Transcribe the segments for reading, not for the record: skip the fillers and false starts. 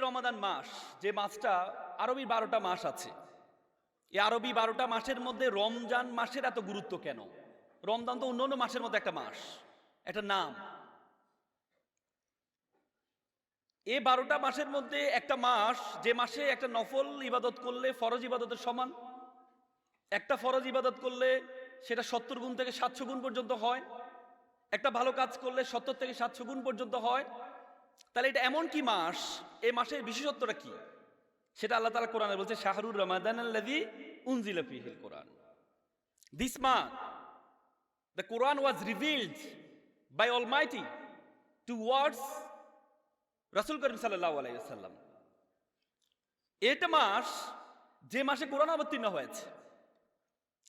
রমাদান মাস, যে মাসটা আরবি 12টা মাস আছে, এই আরবি 12টা মাসের মধ্যে রমজান মাসের এত গুরুত্ব কেন? রমজান তো অন্য অন্য মাসের মধ্যে একটা মাস, একটা নাম। এই 12টা মাসের মধ্যে একটা মাস, যে মাসে একটা নফল ইবাদত করলে ফরজ ইবাদতের সমান, একটা ফরজ ইবাদত করলে সেটা 70 গুণ থেকে 700 গুণ পর্যন্ত হয়, একটা ভালো কাজ করলে 70 থেকে 700 গুণ পর্যন্ত হয়। তাহলে এটা এমন কি মাস, এই মাসের বিশেষত্বটা কি, সেটা আল্লাহ তাআলা কোরআনে বলছে, শাহরুর রমাদানাল্লাযী উনজিলা ফীহিল কোরআন। This month the Quran was revealed by Almighty towards রাসূল করিম সাল্লাল্লাহু আলাইহি ওয়াসাল্লাম। এটা মাস যে মাসে কোরআন অবতীর্ণ হয়েছে।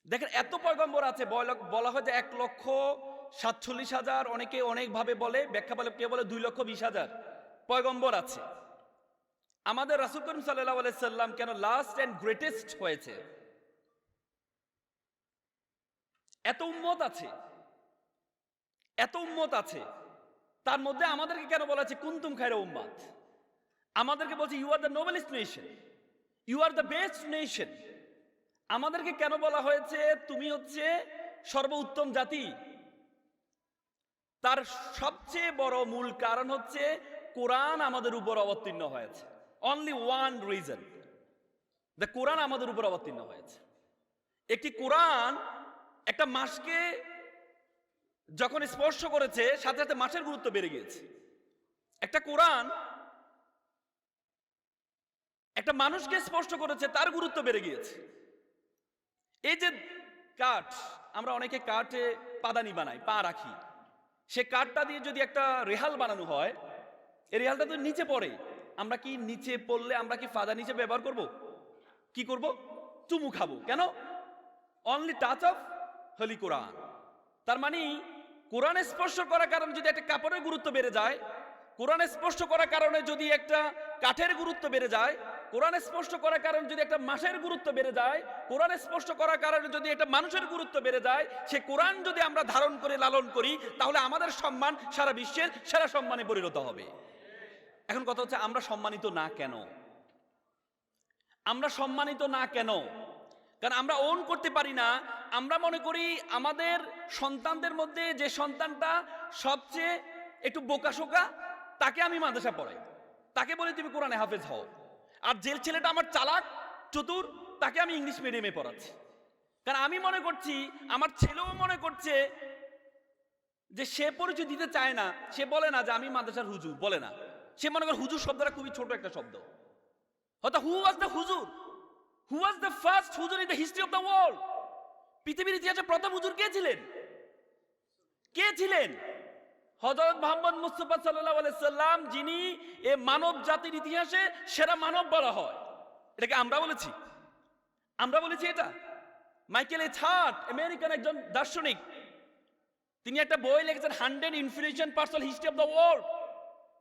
দেখেন এত পয়গম্বর আছে, বলা হয় যে 1,47,000, অনেকে অনেকভাবে বলে, ব্যাখ্যা বলে, কে বলে 2,20,000 পয়গম্বর আছে। আমাদের রাসূল করিম সাল্লাল্লাহু আলাইহি সাল্লাম কেন লাস্ট এন্ড গ্রেটেস্ট হয়েছে? এত উম্মত আছে, এত উম্মত আছে, তার মধ্যে আমাদেরকে কেন বলা আছে কুনতুম খায়রা উম্মাত? আমাদেরকে বলছে you are the noblest nation, you are the best nation. আমাদেরকে কেন বলা হয়েছে তুমি হচ্ছে সর্বোত্তম জাতি? তার সবচেয়ে বড় মূল কারণ হচ্ছে কোরআন আমাদের উপর অবতীর্ণ হয়েছে। অনলি ওয়ান রিজন, দ্য কোরআন আমাদের উপর অবতীর্ণ হয়েছে। একটি কোরআন একটা মাসকে যখন স্পর্শ করেছে, সাথে সাথে মাসের গুরুত্ব বেড়ে গিয়েছে। একটা কোরআন একটা মানুষকে স্পর্শ করেছে, তার গুরুত্ব বেড়ে গিয়েছে। এই যে কাঠ, আমরা অনেকে কাঠে পাদানি বানাই, পা রাখি, সে কাঠটা দিয়ে যদি একটা রেহাল বানানো হয়, এই রেহালটা তো নিচে পড়ে, আমরা কি নিচে পড়লে আমরা কি ফাদা নিচে ব্যবহার করব? কি করব? চুমু খাবো। কেন? অনলি টাচ অফ হলি কোরআন। তার মানে কোরআন স্পর্শ করার কারণে যদি একটা কাপড়ের গুরুত্ব বেড়ে যায়, কোরআন স্পর্শ করার কারণে যদি একটা কাঠের গুরুত্ব বেড়ে যায়, কোরআন স্পর্শ করার কারণে যদি একটা মাসের গুরুত্ব বেড়ে যায়, কোরআন স্পর্শ করার কারণে যদি একটা মানুষের গুরুত্ব বেড়ে যায়, সে কোরআন যদি আমরা ধারণ করে লালন করি, তাহলে আমাদের সম্মান সারা বিশ্বের সেরা সম্মানে পরিণত হবে। এখন কথা হচ্ছে, আমরা সম্মানিত না কেন? আমরা সম্মানিত না কেন? কারণ আমরা ওন করতে পারি না। আমরা মনে করি আমাদের সন্তানদের মধ্যে যে সন্তানটা সবচেয়ে একটু বোকাশোকা, তাকে আমি মাদ্রাসা পড়াই, তাকে বলি তুমি কোরআনে হাফেজ হও। আর যে ছেলেটা আমার চালাক চতুর, তাকে আমি ইংলিশ মিডিয়ামে পড়াচ্ছি। কারণ আমি মনে করছি, আমার ছেলেও মনে করছে যে সে পরিচয় দিতে চায় না, সে বলে না যে আমি মাদ্রাসার হুজুর, বলে না। সে মনে করে হুজুর শব্দটা খুবই ছোট একটা শব্দ। হয়তো হু ওয়াজ দ্য হুজুর, হু ওয়াজ দ্য ফার্স্ট হুজুর in the history of the world? পৃথিবীর ইতিহাসে প্রথম হুজুর কে ছিলেন? কে ছিলেন? হযরত মুহাম্মদ মুস্তাফা সাল্লাল্লাহু আলাইহি সাল্লাম, যিনি এই মানব জাতির ইতিহাসে সেরা মানব বলা হয়। এটাকে আমরা বলেছি? আমরা বলেছি এটা? মাইকেল এইচ হার্ট, আমেরিকান একজন দার্শনিক, তিনি একটা বই লিখেছেন 100 influential person history of the world.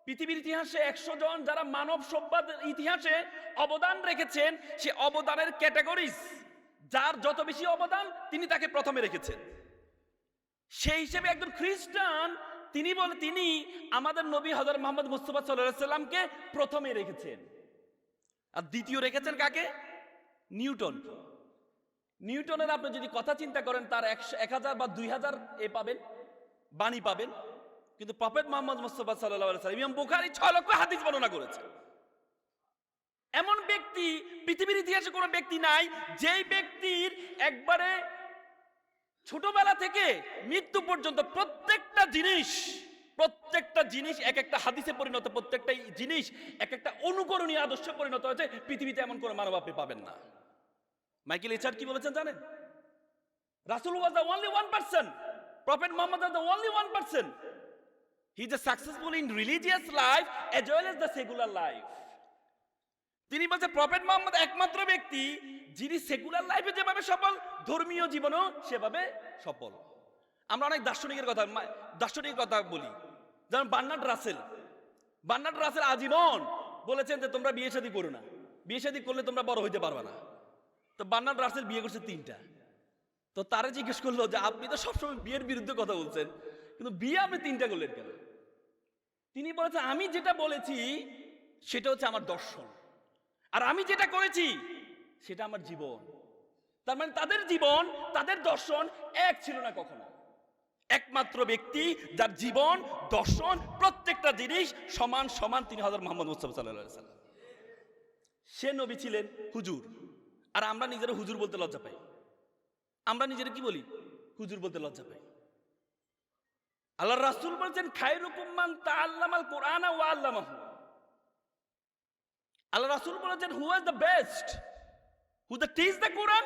পৃথিবীর ইতিহাসে 100 জন যারা মানব সভ্যতার ইতিহাসে অবদান রেখেছেন, সে অবদানের ক্যাটাগরিজ, যার যত বেশি অবদান তিনি তাকে প্রথমে রেখেছেন। সেই হিসেবে একজন খ্রিস্টান, তিনি আমাদের নবী হযরত মুহাম্মদ মুস্তাফা সাল্লাল্লাহু আলাইহি সাল্লামকে প্রথমে রেখেছেন। আর দ্বিতীয় রেখেছেন কাকে? নিউটন। নিউটনের আপনি যদি কথা চিন্তা করেন, তার 1000 বা 2000 পাবেন, বাণী পাবেন। কিন্তু প্রফেট মুহাম্মদ মুস্তাফা সাল্লাল্লাহু আলাইহি সাল্লাম, ইমাম বুখারী 6 লক্ষ হাদিস বর্ণনা করেছে। এমন ব্যক্তি পৃথিবীর ইতিহাসে কোনো ব্যক্তি নাই, যেই ব্যক্তির একবারে ছোটবেলা থেকে মৃত্যু পর্যন্ত প্রত্যেকটা জিনিস এক একটা হাদিসে পরিণত, প্রত্যেকটা জিনিস এক একটা অনুকরণীয় আদর্শে পরিণত হয়েছে। পৃথিবীতে এমন কোনো মানব আপনি পাবেন না। মাইকেল এইচ হার্ট কি বলেছেন জানেন? রাসূল was the only one person, prophet Muhammad was the only one person, he is successful in religious life as well as the secular life. তিনি বলছেন প্রফেট মুহাম্মদ একমাত্র ব্যক্তি যিনি সেকুলার লাইফে যেভাবে সফল, ধর্মীয় জীবনেও সেভাবে সফল। আমরা অনেক দার্শনিকের কথা বলি, যেমন বার্নার্ড রাসেল আজীবন বলেছেন যে তোমরা বিয়ে শাদী করো না, বিয়ে শাদী করলে তোমরা বড় হইতে পারবে না। তো বার্নার্ড রাসেল বিয়ে করছে 3টা। তো তারা জিজ্ঞেস করলো যে আপনি তো সবসময় বিয়ের বিরুদ্ধে কথা বলছেন, কিন্তু বিয়ে আপনি 3টা করলেন কেন? তিনি বলেছেন আমি যেটা বলেছি সেটা হচ্ছে আমার দর্শন, আর আমি যেটা করেছি সেটা আমার জীবন। তার মানে তাদের জীবন, তাদের দর্শন এক ছিল না কখনো। একমাত্র ব্যক্তি যার জীবন, দর্শন, প্রত্যেকটা জিনিস সমান সমান, তিনি হযরত মুহাম্মদ মুস্তাফা সাল্লাল্লাহু আলাইহি ওয়াসাল্লাম। সে নবী ছিলেন হুজুর, আর আমরা নিজেরা হুজুর বলতে লজ্জা পাই। আমরা নিজেরা কি বলি? হুজুর বলতে লজ্জা পাই। আল্লাহর রাসূল বলেছেন, খায়রুকুম মান তাআল্লামাল কুরআন ওয়া আল্লামাহু। আল্লাহ রাসূল বলেছেন, who is the best, who the teach the Quran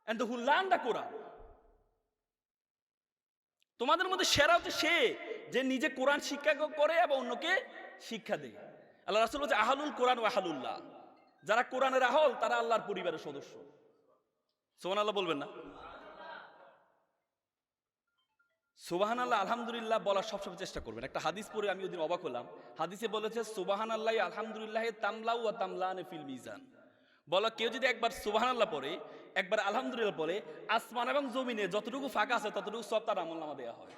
and who learn the Quran. তোমাদের মধ্যে সেরা হচ্ছে সে যে নিজে কোরআন শিক্ষা করে এবং অন্যকে শিক্ষা দেয়। আল্লাহ রাসূল বলেছে, আহলুল কোরআন ওয়া আহলুল্লাহ, যারা কোরআনের আহল তারা আল্লাহর পরিবারের সদস্য। সুবহানাল্লাহ বলবেন না? সুবহানাল্লাহ আলহামদুলিল্লাহ বলার সবসময় চেষ্টা করবেন। একটা হাদিস পড়ে আমি ওদিন অবাক হলাম। হাদিসে বলেছে, সুবহানাল্লাহ আলহামদুলিল্লাহ তামলাউ ওয়া তামলানে ফিল মিজান। বলো, কেউ যদি একবার সুবহানাল্লাহ পড়ে, একবার আলহামদুলিল্লাহ পড়ে, আসমান এবং জমিনে যতটুকু ফাঁকা আছে ততটুকু সব তার আমলনামা দেওয়া হয়।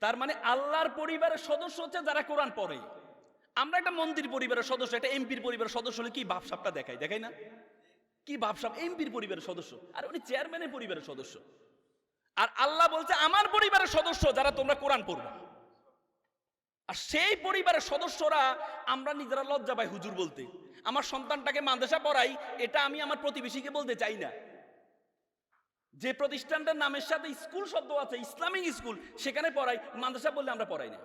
তার মানে আল্লাহর পরিবারের সদস্য হচ্ছে যারা কোরআন পড়ে। আমরা একটা মন্দির পরিবারের সদস্য, একটা এমপির পরিবারের সদস্য হলে কি ভাবসাবটা দেখাই না? কি ভাবসাব? এমপির পরিবারের সদস্য, আর উনি চেয়ারম্যানের পরিবারের সদস্য। আর আল্লাহ বলছে, আমার পরিবারের সদস্য যারা তোমরা কোরআন পড়বে। আর সেই পরিবারের সদস্যরা আমরা নিজেরা লজ্জা পাই হুজুর বলতে। আমার সন্তানটাকে মাদ্রাসা পড়াই, এটা আমি আমার প্রতিবেশীকে বলতে চাই না। যে প্রতিষ্ঠানটার নামের সাথে স্কুল শব্দ আছে, ইসলামিক স্কুল, সেখানে পড়াই, মাদ্রাসা বললে আমরা পড়াই না।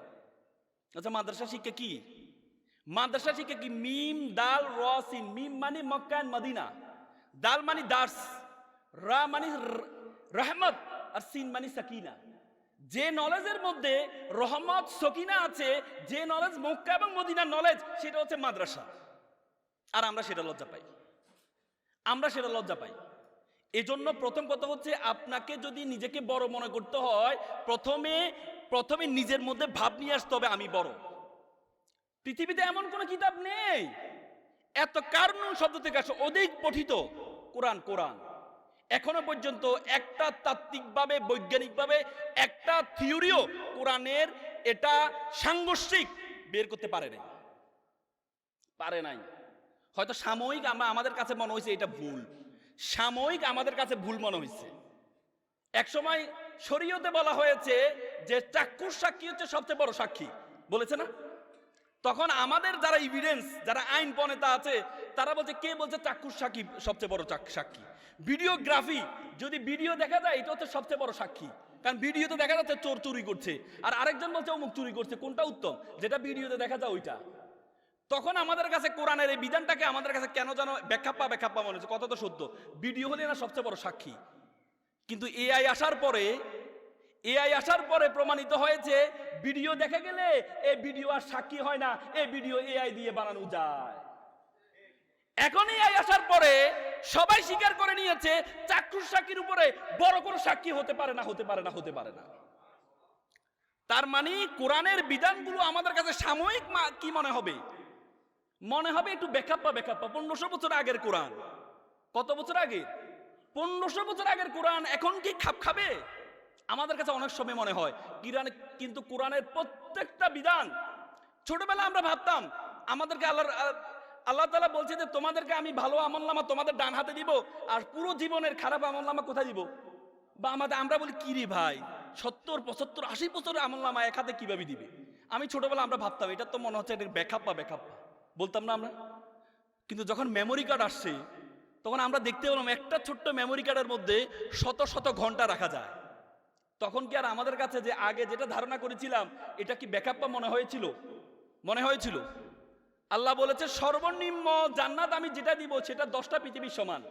আচ্ছা, মাদ্রাসা শিক্ষা কি? মাদ্রাসা শিক্ষা কি? মিম দাল র সিন। মিম মানে মক্কা এন্ড মদিনা, দাল মানে দার্স, রা মানে রহমত, আর সিন মানে সাকিনা। যে নলেজের মধ্যে রহমত সকিনা আছে, যে নলেজ মক্কা এবং মদিনার নলেজ, সেটা হচ্ছে মাদ্রাসা। আর আমরা সেটা লজ্জা পাই, আমরা সেটা লজ্জা পাই। এজন্য প্রথম কথা হচ্ছে, আপনাকে যদি নিজেকে বড় মনে করতে হয়, প্রথমে নিজের মধ্যে ভাব নিয়ে আসতে হবে, আমি বড়। পৃথিবীতে এমন কোন কিতাব নেই এত কারনুন শব্দ থেকে আসে অধিক পঠিত কোরআন। এখনো পর্যন্ত একটা তাত্ত্বিকভাবে, বৈজ্ঞানিকভাবে একটা থিওরিও কোরআনের এটা সাংঘর্ষিক বের করতে পারে নাই। হয়তো সাময়িক আমাদের কাছে মনে হয়েছে এটা ভুল, সাময়িক আমাদের কাছে ভুল মনে হয়েছে। একসময় শরীয়তে বলা হয়েছে যে চাক্ষুষ সাক্ষী হচ্ছে সবচেয়ে বড় সাক্ষী, বলেছে না? তখন আমাদের যারা এভিডেন্স, যারা আইন প্রণেতা আছে, তারা বলছে, কে বলছে চাক্ষুষ সাক্ষী সবচেয়ে বড় সাক্ষী? ভিডিওগ্রাফি, যদি ভিডিও দেখা যায় এটা হচ্ছে সবচেয়ে বড় সাক্ষী, কারণ ভিডিওতে দেখা যাচ্ছে চোর চুরি করছে, আর আরেকজন বলছে অমুক চুরি করছে। কোনটা উত্তম? যেটা ভিডিওতে দেখা যায় ওইটা। তখন আমাদের কাছে কোরআনের এই বিধানটাকে আমাদের কাছে কেন যেন ব্যাখ্যাপ্পা মনে হচ্ছে। কথা তো সত্য, ভিডিও হলে না সবচেয়ে বড় সাক্ষী। কিন্তু এআই আসার পরে প্রমাণিত হয়েছে, ভিডিও দেখা গেলে এই ভিডিও আর সাক্ষী হয় না, এই ভিডিও এআই দিয়ে বানানো যায়। এখন এআই আসার পরে সবাই স্বীকার করে নিয়েছে, চাক্ষুষ সাক্ষীর উপরে বড় কোনো সাক্ষী হতে পারে না। তার মানে কোরআনের বিধানগুলো আমাদের কাছে সাময়িক কি মনে হবে একটু বেখাপ্পা। 1500 বছর আগের কোরআন। কত বছর আগে? 1500 বছর আগের কোরআন এখন কি খাপ খাবে? আমাদের কাছে অনেক সময় মনে হয় কিন্তু কোরআনের প্রত্যেকটা বিধান, ছোটবেলা আমরা ভাবতাম আমাদেরকে আল্লাহ তাআলা বলছে যে তোমাদেরকে আমি ভালো আমলনামা তোমাদের ডান হাতে দিব, আর পুরো জীবনের খারাপ আমলনামা কোথায় দিব? বা আমরা বলি, কি রে ভাই, 70, 75, 80 বছরের আমলনামা এক হাতে কিভাবে দিবে? আমি ছোটবেলা আমরা ভাবতাম এটা তো মনে হচ্ছে এটা বেখাপ্পা বলতাম না আমরা। কিন্তু যখন মেমোরি কার্ড আসছে, তখন আমরা দেখতে পেলাম একটা ছোট্ট মেমোরি কার্ডের মধ্যে শত শত ঘন্টা রাখা যায়। তখন কি আর আমাদের কাছে যে আগে যেটা ধারণা করেছিলাম এটা কি বেখাপ্পা মনে হয়েছিল? আল্লাহ বলেছে, সর্বনিম্ন জান্নাত আমি যেটা দিব সেটা 10টা পৃথিবীর সমান।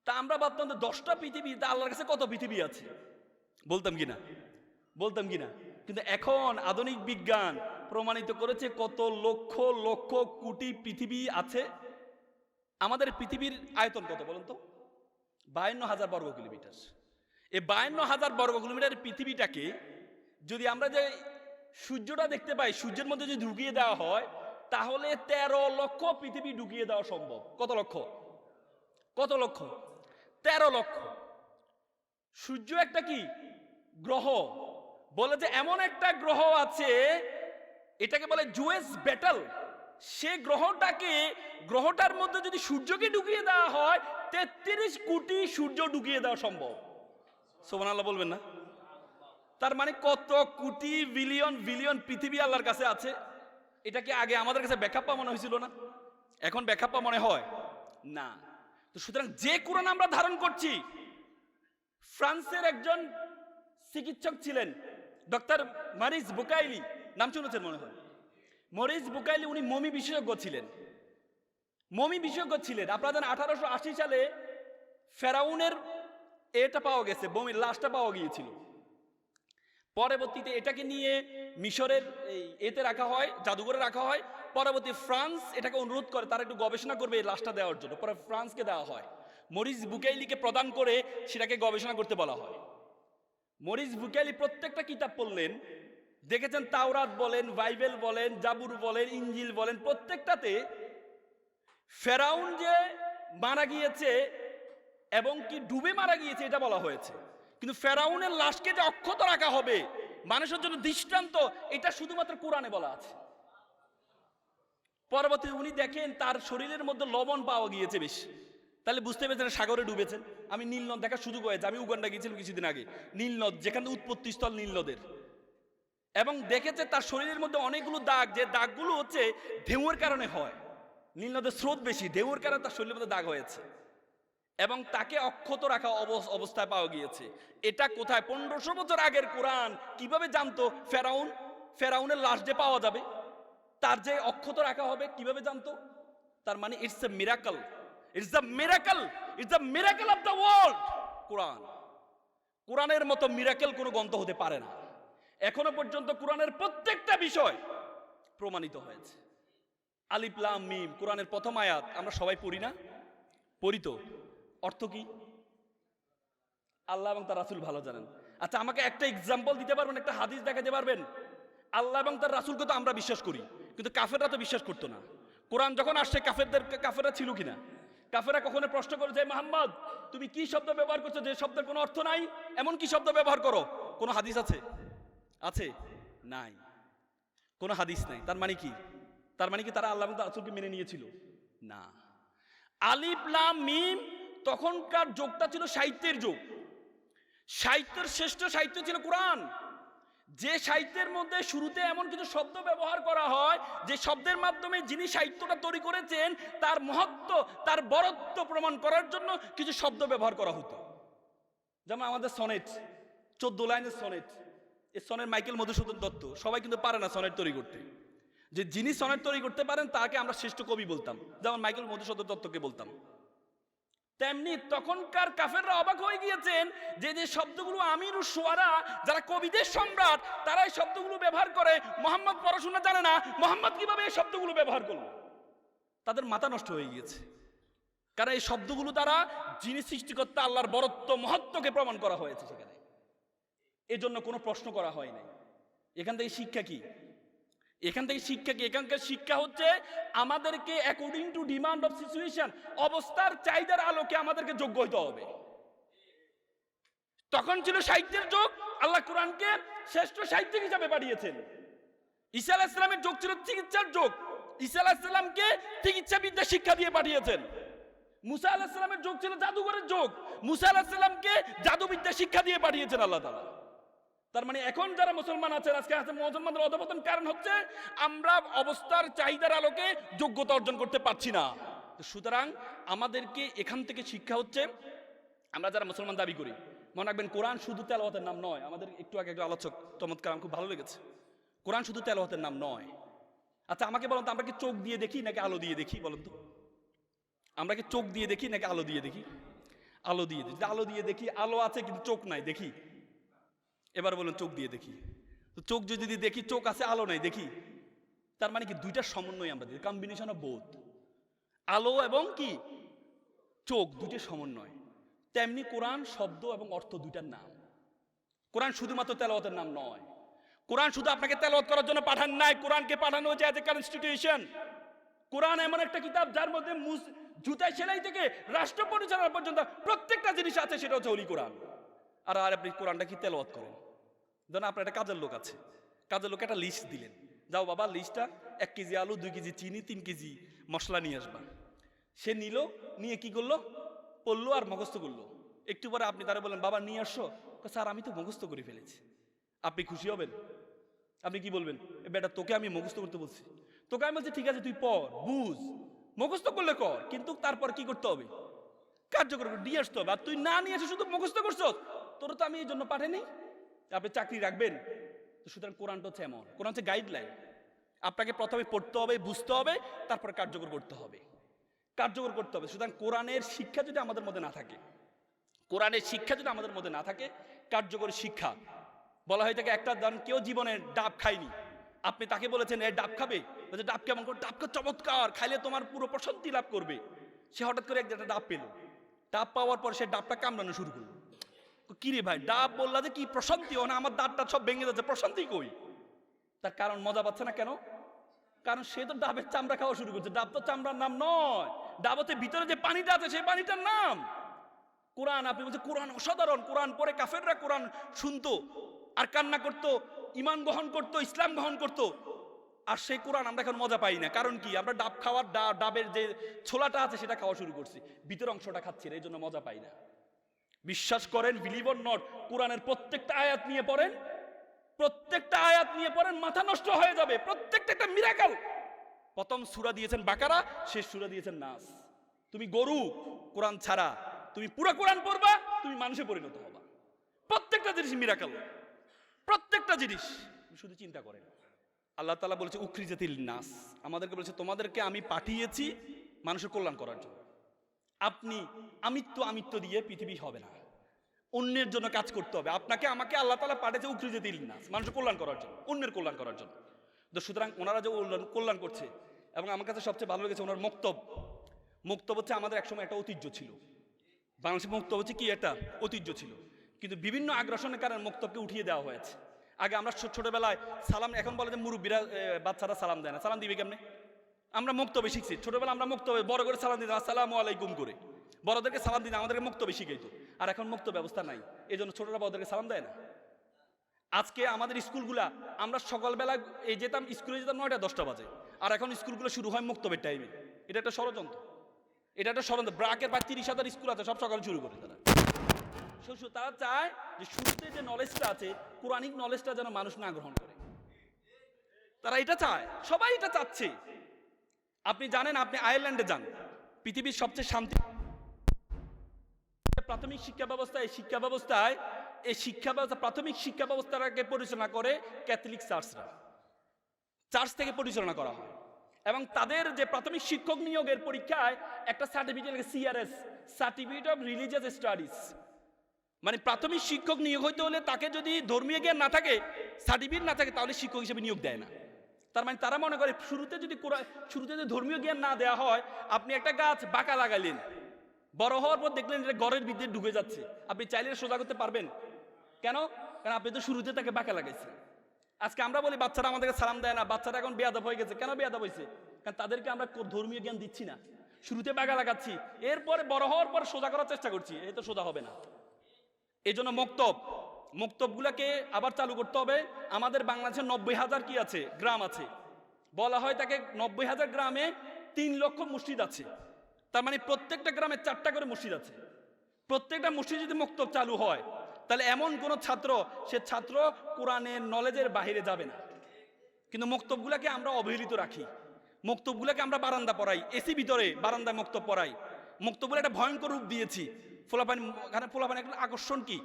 তা আমরা ভাবতাম যে 10টা পৃথিবী, তা আল্লাহর কাছে কত পৃথিবী আছে? বলতাম কিনা? কিন্তু এখন আধুনিক বিজ্ঞান প্রমাণিত করেছে কত লক্ষ লক্ষ কোটি পৃথিবী আছে। আমাদের পৃথিবীর আয়তন কত বলুন তো? 52,000 বর্গ কিলোমিটার। এই 52,000 বর্গ কিলোমিটার পৃথিবীটাকে যদি আমরা যে সূর্যটা দেখতে পাই, সূর্যের মধ্যে যদি ঢুকিয়ে দেওয়া হয়, তাহলে 13 লক্ষ পৃথিবী ঢুকিয়ে দেওয়া সম্ভব। কত লক্ষ? 13 লক্ষ। সূর্য একটা কি গ্রহ? বলে যে এমন একটা গ্রহ আছে, এটাকে বলে জুয়েস ব্যাটল। সে গ্রহটার মধ্যে যদি সূর্যকে ঢুকিয়ে দেওয়া হয় 33 কোটি সূর্য ঢুকিয়ে দেওয়া সম্ভব। সুবহানাল্লাহ বলবেন না? তার মানে কত কোটি বিলিয়ন বিলিয়ন পৃথিবী আল্লাহর কাছে আছে। এটা কি আগে আমাদের কাছে ব্যাখ্যা মনে হয়েছিল না? এখন ব্যাখ্যা মনে হয় না। তো সুতরাং যে কোরআন আমরা ধারণ করছি, ফ্রান্সের একজন চিকিৎসক ছিলেন ডক্টর মরিস বুকাইলি, নাম শুনেছেন মনে হয়। মরিস বুকাইলি উনি মমি বিশেষজ্ঞ ছিলেন। মমি বিশেষজ্ঞ ছিলেন। আপনারা জানেন 1880 সালে ফেরাউনের এটা পাওয়া গেছে, মমির লাশটা পাওয়া গিয়েছিল। পরবর্তীতে এটাকে নিয়ে মিশরের এতে রাখা হয়, জাদুঘরে রাখা হয়। পরবর্তী ফ্রান্স এটাকে অনুরোধ করে তারা একটু গবেষণা করবে এই লাশটা দেওয়ার জন্য। পরে ফ্রান্সকে দেওয়া হয়, মরিস বুকাইলিকে প্রদান করে সেটাকে গবেষণা করতে বলা হয়। মরিস বুকাইলি প্রত্যেকটা কিতাব পড়লেন, দেখেছেন তাওরাত বলেন, বাইবেল বলেন, জাবুর বলেন, ইঞ্জিল বলেন, প্রত্যেকটাতে ফেরাউন যে মারা গিয়েছে এবং কি ডুবে মারা গিয়েছে এটা বলা হয়েছে। কিন্তু ফেরাউনের লাশকে যে অক্ষত রাখা হবে মানুষের জন্য দৃষ্টান্ত, এটা শুধুমাত্র কোরআনে বলা আছে। পরবর্তী উনি দেখেন তার শরীরের মধ্যে লবণ পাওয়া গিয়েছে বেশি, তাহলে বুঝতে পেরেছেন সাগরে ডুবেছেন। আমি নীলনদ দেখার সুযোগ হয়েছে, আমি উগান্ডা গিয়েছিলাম কিছুদিন আগে, নীলনদ যেখানে উৎপত্তি স্থল নীলনদের, এবং দেখেছে তার শরীরের মধ্যে অনেকগুলো দাগ, যে দাগগুলো হচ্ছে ঢেউয়ের কারণে হয়। নীলনদের স্রোত বেশি, ঢেউয়ের কারণে তার শরীরের মধ্যে দাগ হয়েছে এবং তাকে অক্ষত রাখা অবস্থায় পাওয়া গিয়েছে। এটা কোথায়? 1500 বছর আগের কোরআন কিভাবে জানতো ফেরাউনের লাশ যে পাওয়া যাবে, তার যে অক্ষত রাখা হবে কিভাবে জানতো? তার মানে it's a miracle, it's the miracle, it's the miracle of the world. কোরআনের মতো মিরাকেল কোনো গ্রন্থ হতে পারে না। এখনো পর্যন্ত কোরআনের প্রত্যেকটা বিষয় প্রমাণিত হয়েছে। আলিফ লাম মিম, কোরআনের প্রথম আয়াত আমরা সবাই পড়ি না? পড়ি তো। অর্থ কি? আল্লাহ এবং তার রাসূল ভালো জানেন। আচ্ছা, আমাকে একটা এক্সাম্পল দিতে পারবেন, একটা হাদিস দেখাতে পারবেন? আল্লাহ এবং তার রাসূলকে তো আমরা বিশ্বাস করি, কিন্তু কাফেররা তো বিশ্বাস করতো না। কোরআন যখন আসছে কাফেররা ছিল কিনা? কাফেররা কখনো প্রশ্ন করে যে মুহাম্মদ তুমি কি শব্দ ব্যবহার করছো যে শব্দের কোনো অর্থ নাই, এমন কি শব্দ ব্যবহার করো? কোনো হাদিস আছে? আছে? নাই, কোনো হাদিস নাই। তার মানে কি? তার মানে কি তারা আল্লাহ এবং তার রাসূলকে মেনে নিয়েছিল? না। আলিফ লাম মিম তখনকার যুগটা ছিল সাহিত্যের যুগ। সাহিত্যের শ্রেষ্ঠ সাহিত্য ছিল কোরআন। যে সাহিত্যের মধ্যে শুরুতে এমন কিছু শব্দ ব্যবহার করা হয় যে শব্দের মাধ্যমে যিনি সাহিত্যটা তৈরি করেছেন তার মহত্ব, তার বরত্ব প্রমাণ করার জন্য কিছু শব্দ ব্যবহার করা হতো। যেমন আমাদের সনেট, 14 লাইনের সনেট, এই সনেট মাইকেল মধুসূদন দত্ত। সবাই কিন্তু পারে না সনেট তৈরি করতে। যে যিনি সনেট তৈরি করতে পারেন তাকে আমরা শ্রেষ্ঠ কবি বলতাম, যেমন মাইকেল মধুসূদন দত্তকে বলতাম। তেমনি তখনকার কাফেররা অবাক হয়ে গিয়েছেন যে যে শব্দগুলো আমির ও শুআরা, যারা কবিদের সম্রাট, তারা এই শব্দগুলো ব্যবহার করে। মুহাম্মদ পড়াশোনা জানে না, মুহাম্মদ কিভাবে এই শব্দগুলো ব্যবহার করলো? তাদের মাথা নষ্ট হয়ে গিয়েছে, কারণ এই শব্দগুলো দ্বারা যিনি সৃষ্টিকর্তা আল্লাহর বরত্ব মহত্বকে প্রমাণ করা হয়েছে সেখানে। এজন্য কোনো প্রশ্ন করা হয় নাই। এখান থেকে শিক্ষা কি? এখানকার শিক্ষা হচ্ছে আমাদেরকে according to demand of situation, অবস্থার চাহিদার আলোকে আমাদেরকে যোগ্য হতে হবে। তখন ছিল সাহিত্যের যুগ, আল্লাহ কোরআনকে শ্রেষ্ঠ সাহিত্যিক হিসাবে পাঠিয়েছেন। ঈসা আলাইহিস সালামের যুগ ছিল চিকিৎসার যুগ, ঈসা আলাইহিস সালামকে চিকিৎসাবিদ্যা শিক্ষা দিয়ে পাঠিয়েছেন। মুসা আলাইহিস সালামের যুগ ছিল জাদুঘরের যুগ, মুসা আলাইহিস সালামকে জাদুবিদ্যা শিক্ষা দিয়ে পাঠিয়েছেন আল্লাহ তাআলা। তার মানে এখন যারা মুসলমান আছেন, আজকে মুসলমানদের অধঃপতন কারণ হচ্ছে আমরা অবস্থার চাহিদার আলোকে যোগ্যতা অর্জন করতে পারছি না। সুতরাং আমাদেরকে এখান থেকে শিক্ষা হচ্ছে, আমরা যারা মুসলমান দাবি করি, মনে রাখবেন কোরআন শুধু তেলাওয়াতের নাম নয়। আমাদের একটু আগে একটু আলোচক চমৎকার, আমার খুব ভালো লেগেছে। কোরআন শুধু তেলাওয়াতের নাম নয়। আচ্ছা আমাকে বলুন তো, আমরা কি চোখ দিয়ে দেখি নাকি আলো দিয়ে দেখি? বলুন তো, আমরা কি চোখ দিয়ে দেখি নাকি আলো দিয়ে দেখি? আলো দিয়ে দেখি। আলো দিয়ে দেখি, আলো আছে কিন্তু চোখ নাই, দেখি? এবার বলুন চোখ দিয়ে দেখি। তো চোখ যদি দেখি, চোখ আছে আলো নাই, দেখি? তার মানে কি দুইটার সমন্বয় আমরা দেখি, কম্বিনেশন অফ বোথ। আলো এবং কি চোখ, দুইটার সমন্বয়। তেমনি কোরআন শব্দ এবং অর্থ দুইটার নাম। কোরআন শুধুমাত্র তেলাওয়াতের নাম নয়। কোরআন শুধু আপনাকে তেলাওয়াত করার জন্য পাঠান নাই, কোরআনকে পাঠানো হয়েছে অ্যাজ এ কনস্টিটিউশন। কোরআন এমন একটা কিতাব যার মধ্যে জুতায় সেলাই থেকে রাষ্ট্র পরিচালনা পর্যন্ত প্রত্যেকটা জিনিস আছে, সেটা হচ্ছে হোলি কোরআন। আর আপনি কোরআনটা কি তেলাওয়াত করেন? ধরুন আপনার একটা কাজের লোক আছে, কাজের লোক একটা লিস্ট দিলেন, যাও বাবা লিস্টটা 1 কেজি আলু, 2 কেজি চিনি, 3 কেজি মশলা নিয়ে আসবা। সে নিল, নিয়ে কি করলো, পড়লো আর মুখস্থ করলো। একটু পরে আপনি তারা বললেন বাবা নিয়ে আসছো, স্যার আমি তো মুখস্থ করে ফেলেছি। আপনি খুশি হবেন? আপনি কি বলবেন, বেটা তোকে আমি মুখস্থ করতে বলছি, তোকে আমি বলছি ঠিক আছে তুই পড়, বুঝ, মুখস্থ করলে কর, কিন্তু তারপর কি করতে হবে, কার্যকর নিয়ে আসতে হবে। আর তুই না নিয়ে এসে শুধু মুখস্থ করছো, তোর তো আমি এই জন্য পাঠাইনি। আপনি চাকরি রাখবেন তো। সুতরাং কোরআনটা হচ্ছে এমন, কোরআন হচ্ছে গাইডলাইন। আপনাকে প্রথমে পড়তে হবে, বুঝতে হবে, তারপরে কার্যকর করতে হবে, কার্যকর করতে হবে। সুতরাং কোরআনের শিক্ষা যদি আমাদের মধ্যে না থাকে, কোরআনের শিক্ষা যদি আমাদের মধ্যে না থাকে, কার্যকরী শিক্ষা বলা হয়ে থাকে। একটা ধরেন কেউ জীবনে ডাব খায়নি, আপনি তাকে বলেছেন এই ডাব খাবে, বলছে ডাব কেমন করে, ডাবকে চমৎকার, খাইলে তোমার পুরো প্রশান্তি লাভ করবে। সে হঠাৎ করে একটা ডাব পেল, ডাব পাওয়ার পর সে ডাবটা কামড়ানো শুরু করলো। কি রে ভাই, ডাব বললা যে কি প্রশান্তি, না আমার দাঁতটা সব ভেঙে যাচ্ছে, প্রশান্তি কই? তার কারণ মজা পাচ্ছে না কেন? কারণ সে তো ডাবের চামড়া খাওয়া শুরু করছে। ডাব তো চামড়ার নাম নয়, ডাব হচ্ছে ভিতরে যে পানিটা আছে সেই পানিটার নাম। কোরআন, আপনি বলছেন কোরআন অসাধারণ, কোরআন পরে কাফেররা কোরআন শুনতো আর কান্না করতো, ইমান গ্রহণ করতো, ইসলাম গ্রহণ করতো। আর সেই কোরআন আমরা এখন মজা পাই না। কারণ কি, আমরা ডাব খাওয়ার ডাবের যে ছোলাটা আছে সেটা খাওয়া শুরু করছি, ভিতর অংশটা খাচ্ছি, এই জন্য মজা পাই না। বিশ্বাস করেন, বিলিভ অর নট, কোরআনের প্রত্যেকটা আয়াত নিয়ে পড়েন, প্রত্যেকটা আয়াত নিয়ে পড়েন, মাথা নষ্ট হয়ে যাবে। প্রত্যেকটা একটা মিরাকল। প্রথম সূরা দিয়েছেন বাকারা, শেষ সূরা দিয়েছেন নাস। তুমি গরু কোরআন ছাড়া, তুমি পুরো কোরআন পড়বা, তুমি মানুষে পরিণত হবা। প্রত্যেকটা জিনিস মিরাকল, প্রত্যেকটা জিনিস। শুধু চিন্তা করেন, আল্লাহ তাআলা বলেছে উখরিজাতিল নাস, আমাদেরকে বলেছে তোমাদেরকে আমি পাঠিয়েছি মানুষের কল্যাণ করার জন্য। আপনি আমিত্ব দিয়ে পৃথিবী হবে না, অন্যের জন্য কাজ করতে হবে। আপনাকে আমাকে আল্লাহ তাআলা পাঠিয়েছে উখরিজাতিল নাস, মানুষের কল্যাণ করার জন্য, অন্যের কল্যাণ করার জন্য। তো সুতরাং ওনারা যে কল্যাণ করছে, এবং আমার কাছে সবচেয়ে ভালো লেগেছে ওনার মক্তব হচ্ছে আমাদের একসময় একটা ঐতিহ্য ছিল। বাংলাদেশের মক্তব হচ্ছে কি একটা ঐতিহ্য ছিল, কিন্তু বিভিন্ন আগ্রাসনের কারণে মক্তবকে উঠিয়ে দেওয়া হয়েছে। আগে আমরা ছোটবেলায় সালাম, এখন বলে যে মুরব্বীরা বাচ্চারা সালাম দেয় না, সালাম দিবে কেমনে? আমরা মক্তবে শিখছি, ছোটবেলা আমরা মক্তবে বড় করে সালাম দিতাম আসসালামু আলাইকুম করে, বড়দেরকে সালাম দিতাম, আমাদেরকে মক্তবে শিখাইতো। আর এখন মুক্ত ব্যবস্থা নাই, এই জন্য ছোটরা বড়দেরকে সালাম দেয় না। আজকে আমাদের স্কুলগুলা, আমরা সকালবেলা যেতাম, স্কুলে যেতাম 9টা-10টা বাজে, আর এখন স্কুলগুলো শুরু হয় মুক্তবের টাইমে। এটা একটা ষড়যন্ত্র, এটা একটা ষড়যন্ত্র। ব্রাকের প্রায় 30,000 স্কুল আছে, সব সকালে শুরু করে তারা। তারা চায় যে শুরুতে যে নলেজটা আছে, কোরআনিক নলেজটা যেন মানুষ না গ্রহণ করে। তারা এটা চায়, সবাই এটা চাচ্ছে। আপনি জানেন, আপনি আয়ারল্যান্ডে যান, পৃথিবীর সবচেয়ে শান্তি প্রাথমিক শিক্ষা ব্যবস্থা। এই শিক্ষা ব্যবস্থায়, প্রাথমিক শিক্ষা ব্যবস্থাটাকে পরিচালনা করে ক্যাথলিক চার্চরা, চার্চ থেকে পরিচালনা করা হয়। এবং তাদের যে প্রাথমিক শিক্ষক নিয়োগের পরীক্ষায় একটা certificate, CRS, certificate of religious studies, মানে প্রাথমিক শিক্ষক নিয়োগ হইতে হলে তাকে যদি ধর্মীয় জ্ঞান না থাকে, সার্টিফিকেট না থাকে, তাহলে শিক্ষক হিসেবে নিয়োগ দেয় না। তার মানে তারা মনে করে শুরুতে যদি ধর্মীয় জ্ঞান না দেওয়া হয়, আপনি একটা গাছ বাঁকা লাগাইলেন, বড় হওয়ার পর দেখলেন এটা ঘরের ভিতরে ঢুকে যাচ্ছে, আপনি চাইলে সোজা করতে পারবেন? কেন? কারণ আপনি তো শুরুতে তাকে বাঁকা লাগাইছেন। আজকে আমরা বলি বাচ্চারা আমাদেরকে সালাম দেয় না, বাচ্চারা এখন বেয়াদব হয়ে গেছে। কেন বেয়াদব হয়েছে? কারণ তাদেরকে আমরা ধর্মীয় জ্ঞান দিচ্ছি না, শুরুতে বাঁকা লাগাচ্ছি, এরপরে বড় হওয়ার পর সোজা করার চেষ্টা করছি, এই তো সোজা হবে না। এই জন্য মক্তবগুলাকে আবার চালু করতে হবে। আমাদের বাংলাদেশের 90,000 কি আছে, গ্রাম আছে। বলা হয় তাকে 90,000 গ্রামে 3 লক্ষ মসজিদ আছে। তার মানে প্রত্যেকটা গ্রামে 4টা করে মসজিদ আছে। প্রত্যেকটা মসজিদ যদি মক্তব চালু হয়, তাহলে এমন কোন ছাত্র কোরআনের নলেজের বাহিরে যাবে না। কিন্তু মক্তবগুলাকে আমরা অবহেলিত রাখি, মক্তবগুলাকে আমরা বারান্দা পড়াই, এসি ভিতরে বারান্দায় মক্তব পড়াই। মক্তবগুলো একটা ভয়ঙ্কর রূপ দিয়েছি। ফোলাপানি একটা আকর্ষণ কি,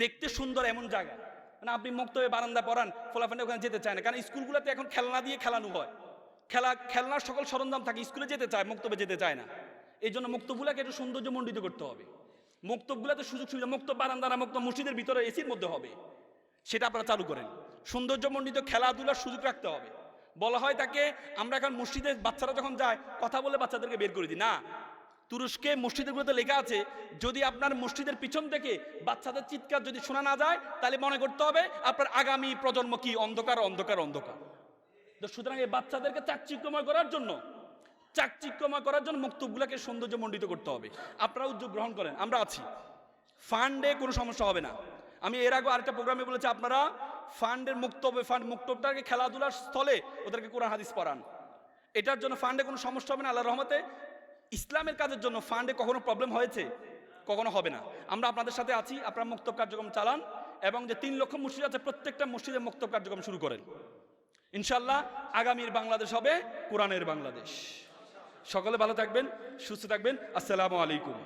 দেখতে সুন্দর এমন জায়গা, মানে আপনি মক্তবে বারান্দা পড়ান, ফোলাপানি ওখানে যেতে চায় না। কারণ স্কুলগুলোতে এখন খেলনা দিয়ে খেলানো হয়, খেলনার সকল সরঞ্জাম থাকে, স্কুলে যেতে চায়, মক্তবে যেতে চায় না। এই জন্য মক্তবগুলাকে একটু সৌন্দর্যমণ্ডিত করতে হবে। মক্তবগুলাতে সুযোগ সুবিধা, মক্তব বারান্দা না, মক্তব মসজিদের ভিতরে এসির মধ্যে হবে, সেটা আপনারা চালু করেন। সৌন্দর্যমণ্ডিত খেলাধুলার সুযোগ রাখতে হবে। বলা হয় তাকে, আমরা এখন মসজিদে বাচ্চারা যখন যায়, কথা বলে বাচ্চাদেরকে বের করে দিই না। তুরস্কে মসজিদগুলোতে লেখা আছে, যদি আপনার মসজিদের পিছন থেকে বাচ্চাদের চিৎকার যদি শোনা না যায়, তাহলে মনে করতে হবে আপনার আগামী প্রজন্ম কি অন্ধকার অন্ধকার অন্ধকার। তো সুতরাং এই বাচ্চাদেরকে চাকচিক্যময় করার জন্য মক্তবগুলোকে সৌন্দর্যমণ্ডিত করতে হবে। আপনারা উদ্যোগ গ্রহণ করেন, আমরা আছি, ফান্ডে কোনো সমস্যা হবে না। আমি এর আগে আরেকটা প্রোগ্রামে বলেছি, আপনারা ফান্ডের মুক্তবে ফান্ড মুক্তবটাকে খেলাধুলার স্থলে ওদেরকে কোরআন হাদিস পড়ান। এটার জন্য ফান্ডে কোনো সমস্যা হবে না আল্লাহর রহমতে। ইসলামের কাজের জন্য ফান্ডে কখনো প্রবলেম হয়েছে? কখনো হবে না। আমরা আপনাদের সাথে আছি, আপনারা মুক্তব কার্যক্রম চালান এবং যে 3 লক্ষ মসজিদ আছে প্রত্যেকটা মসজিদে মুক্তব কার্যক্রম শুরু করেন। ইনশাআল্লাহ আগামীর বাংলাদেশ হবে কোরআনের বাংলাদেশ। সকলে ভালো থাকবেন, সুস্থ থাকবেন। আসসালামু আলাইকুম।